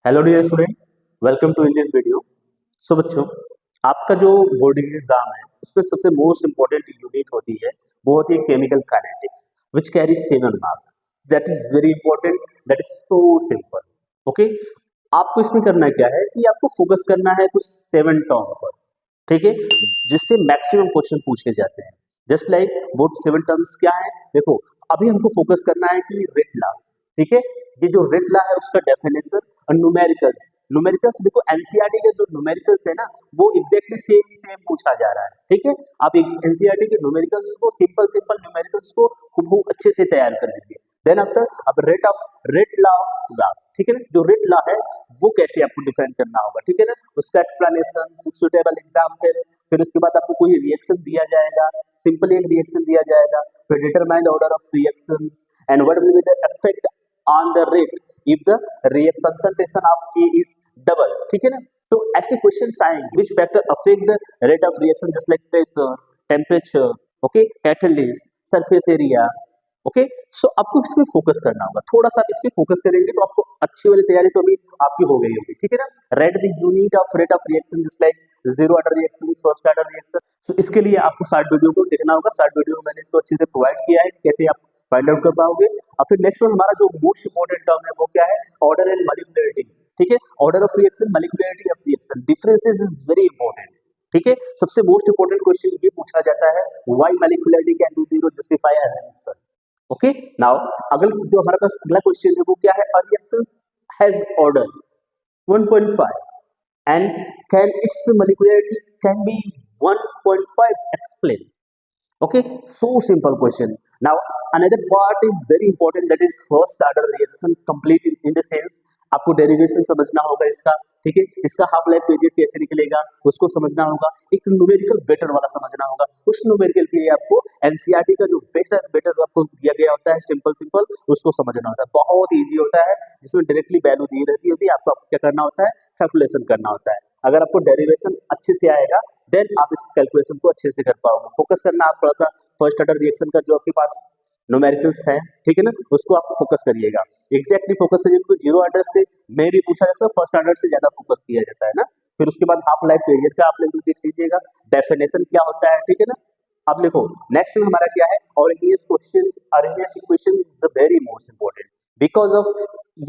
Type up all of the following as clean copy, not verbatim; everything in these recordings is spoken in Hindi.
Hello dear student, welcome to in this video. So बच्चों, आपका जो बोर्डिंग एग्जाम है उसमें सबसे मोस्ट इंपॉर्टेंट यूनिट होती है, वो होती है chemical kinetics which carry 7 mark. That is very important, that is so simple. Okay, आपको इसमें करना क्या है कि आपको फोकस करना है कुछ 7 टर्म पर, ठीक है, जिससे मैक्सिमम क्वेश्चन पूछे जाते हैं। जस्ट लाइक वो 7 टर्म्स क्या है, देखो अभी हमको फोकस करना है कि रेट लॉ, ठीक है। ये जो रेट लॉ है उसका डेफिनेशन और न्यूमेरिकल्स। न्यूमेरिकल्स देखो एनसीईआरटी के जो न्यूमेरिकल्स है ना, वो एग्जैक्टली सेम सेम पूछा जा रहा है, ठीक है। आप एनसीईआरटी के न्यूमेरिकल्स को सिंपल सिंपल न्यूमेरिकल्स को खूब अच्छे से तैयार कर लीजिए। देन आफ्टर अब रेट लॉ ऑफ लॉ, ठीक है ना। जो रेट लॉ है वो कैसे आपको डिफाइन करना होगा, ठीक है ना। उसका एक्सप्लेनेशन, सुटेबल एग्जाम्पल, फिर उसके बाद आपको कोई रिएक्शन दिया जाएगा, सिंपली एक रिएक्शन दिया जाएगा, फिर determine order of reactions and what will be the effect on the rate if the concentration of A is double, ठीक है ना। तो ऐसे क्वेश्चंस आएंगे which factor affect the rate of reaction just like pressure, temperature, okay, catalyst, surface area. Okay, so आपको इसमें फोकस करना होगा, थोड़ा सा आप इस पे फोकस करेंगे तो आपको अच्छी वाली तैयारी तो अभी आपकी हो गई होगी, ठीक है ना। Rate the unit of rate of reaction just like zero order reaction, first order reaction. तो इसके लिए आपको शॉर्ट वीडियो को देखना होगा। शॉर्ट वीडियो में मैंने इसको अच्छे से प्रोवाइड किया है कैसे आप फाइंड आउट कर पाओगे। और फिर नेक्स्ट हमारा जो मोस्ट इंपॉर्टेंट टर्म है वो क्या है, ऑर्डर एंड मॉलिक्यूलरिटी, ठीक है। Order of reaction, molecularity of reaction, differences is very important, ठीक है। सबसे मोस्ट इंपॉर्टेंट क्वेश्चन ये पूछा जाता है, why molecularity can be zero justify a reaction. Okay, now अगला जो हमारे पास अगला क्वेश्चन है वो क्या है, a reaction has order 1.5 and can its molecularity can be 1.5 explain. Okay, so simple question. Now another part is very important, that is first order reaction complete in the sense आपको डेरिवेशन समझना होगा इसका, ठीक है। इसका हाफ लाइफ पीरियड कैसे निकलेगा उसको समझना होगा। एक न्यूमेरिकल बेटर वाला समझना होगा। उस न्यूमेरिकल के लिए आपको एनसीईआरटी का जो बेटर बेटर आपको दिया गया होता है सिंपल सिंपल, उसको समझना होता है। बहुत ईजी होता है, जिसमें डायरेक्टली वैल्यू दी रहती होती है, आपको क्या करना होता है, कैलकुलेशन करना होता है। अगर आपको डेरिवेशन अच्छे से आएगा देन आप इस कैलकुलेशन को अच्छे से कर पाओगे। फोकस करना आप थोड़ा सा फर्स्ट ऑर्डर रिएक्शन का जो आपके पास न्यूमेरिकल्स है, ठीक है ना, उसको आप फोकस करिएगा, एग्जैक्टली फोकस करिए, क्योंकि जीरो ऑर्डर से में भी पूछा जाता है, फर्स्ट ऑर्डर से ज्यादा फोकस किया जाता है ना। फिर उसके बाद हाफ लाइफ पीरियड का आप लोग देख लीजिएगा, डेफिनेशन क्या होता है, ठीक है ना। अब देखो नेक्स्ट में हमारा क्या है, Arrhenius question. Arrhenius equation is the very most important because of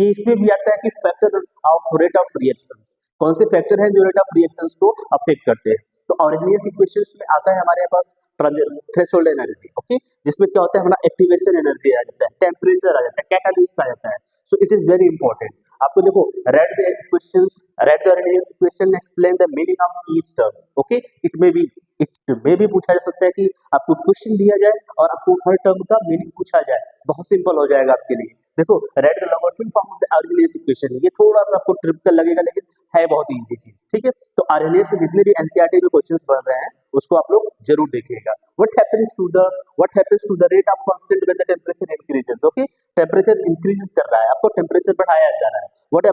ये इसमें भी आता है कि factor of rate of reactions, कौन से फैक्टर हैं जो रेट ऑफ रिएक्शंस को अफेक्ट करते हैं। तो ऑरिजिनस इक्वेशंस में आता है हमारे पास थ्रेशोल्ड एनर्जी, ओके, जिसमें क्या होता है हमारा एक्टिवेशन एनर्जी आ जाता है, टेम्परेचर आ जाता है, कैटालिस्ट आ जाता है। So it is very important. आपको देखो read the equations, read the Arrhenius equation, explain the meaning of each term. Okay, it में भी पूछा जा सकता है कि आपको क्वेश्चन दिया जाए और आपको हर टर्म का मीनिंग पूछा जाए, बहुत सिंपल हो जाएगा आपके लिए। देखो read the logarithm form of the Arrhenius equation, ये थोड़ा सा आपको ट्रिपिकल लगेगा लेकिन है बहुत इजी चीज, ठीक है। तो आरएनएस से जितने भी एनसीईआरटी में क्वेश्चंस बन रहे हैं उसको आप लोग जरूर देखिएगा। What happens to the rate of constant when the temperature increases. Okay, temperature increase कर रहा है, आपको टेंपरेचर बढ़ाया जा रहा है, what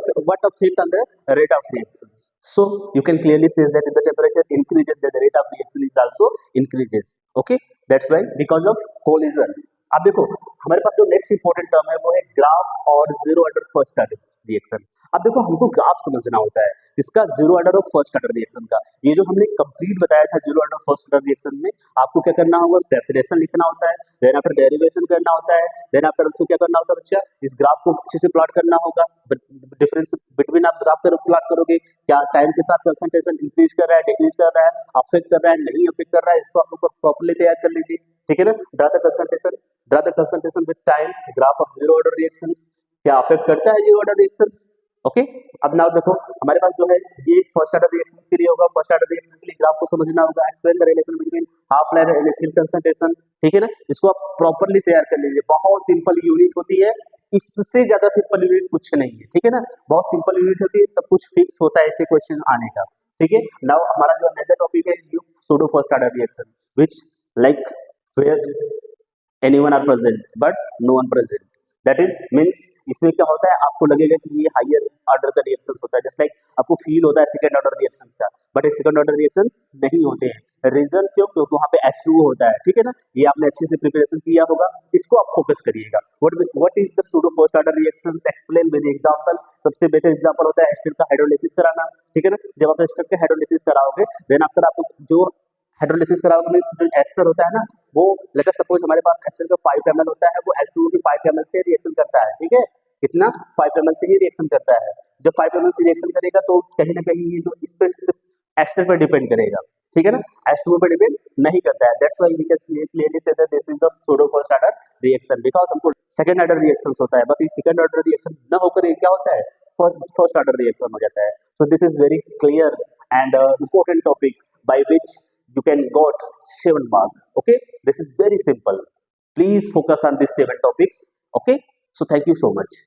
effect on the rate of reactions. So you can clearly say that if the temperature increases then the rate of reaction is also increases. Okay, that's why because of collision. अब देखो हमारे पास जो नेक्स्ट इंपॉर्टेंट टर्म है वो है ग्राफ और zero order first order reaction. अब देखो हमको ग्राफ समझना होता है इसका, जीरो ऑर्डर और फर्स्ट ऑर्डर रिएक्शन का। ये जो हमने कंप्लीट बताया था zero order first order reaction में, आपको क्या करना होगा, डेफिनेशन लिखना होता है, देन आफ्टर डेरिवेशन करना होता है, देन आफ्टर उसको क्या करना होता है बच्चा, इस ग्राफ को अच्छे से प्लॉट करना होगा। डिफरेंस बिटवीन आप ग्राफ पर प्लॉट करोगे, क्या टाइम के साथ कंसंट्रेशन इंक्रीज कर रहा है, डिक्रीज कर रहा है, अफेक्ट कर रहा है, नहीं अफेक्ट कर रहा है, इसको आप लोग प्रॉपर्ली तैयार कर लीजिए, ठीक है ना। Draw the concentration with time, graph of zero order reactions, क्या अफेक्ट करता है जीरो ऑर्डर रिएक्शंस। ओके, अब नाउ देखो हमारे पास जो है ये फर्स्ट ऑर्डर रिएक्शंस के लिए होगा। फर्स्ट ऑर्डर रिएक्शन के लिए ग्राफ को समझना होगा, explain the relation between half life and initial concentration, ठीक है ना। इसको आप प्रॉपर्ली तैयार कर लीजिए, बहुत सिंपल यूनिट होती है, इससे ज्यादा सिंपल यूनिट कुछ नहीं है, ठीक है ना। बहुत सिंपल यूनिट होती है, सब कुछ फिक्स होता है इसके क्वेश्चन आने का, ठीक है। नाउ हमारा जो नेक्स्ट टॉपिक है pseudo first order reaction which like where anyone are present but no one present, that is means इसमें क्या होता है, आपको लगेगा कि ये हायर ऑर्डर का रिएक्शन होता है, जस्ट लाइक आपको फील होता है सेकंड ऑर्डर रिएक्शंस का, बट ये सेकंड ऑर्डर रिएक्शंस नहीं होते हैं, रीजन क्यों? क्योंकि वहाँ पे H2O होता है, ठीक है ना? ये आपने अच्छे से प्रिपरेशन किया होगा, इसको आप फोकस करिएगा। What is the pseudo first order reactions, explain with example. सबसे बेटर एग्जांपल होता है एस्टर का हाइड्रोलिसिस कराना, ठीक है ना? जब आप एस्टर का हाइड्रोलिसिस कराओगे, देन आफ्टर आपको जो हाइड्रोलिसिस कराओगे मींस जो एस्टर होता है ना, वो लेट अस सपोज हमारे पास एस्टर का 5 ml होता है, वो H2O की 5 ml से रिएक्शन करता है, ठीक है? कितना? 5 ml से ही रिएक्शन करता है। जब 5 ml से रिएक्शन करेगा तो कहीं ना कहीं ये जो इस पे एस्टर पर डिपेंड करेगा, ठीक है ना? H2O पे डिपेंड नहीं करता है। That's why we can clearly see that this is the pseudo first order reaction, because हमको सेकंड ऑर्डर रिएक्शंस होता है, बट ये सेकंड ऑर्डर रिएक्शन ना होकर ये क्या होता है? फर्स्ट ऑर्डर रिएक्शन हो जाता है। So this is very clear and important topic by which you can got 7 mark. Okay, this is very simple. Please focus on these 7 topics. Okay, so thank you so much.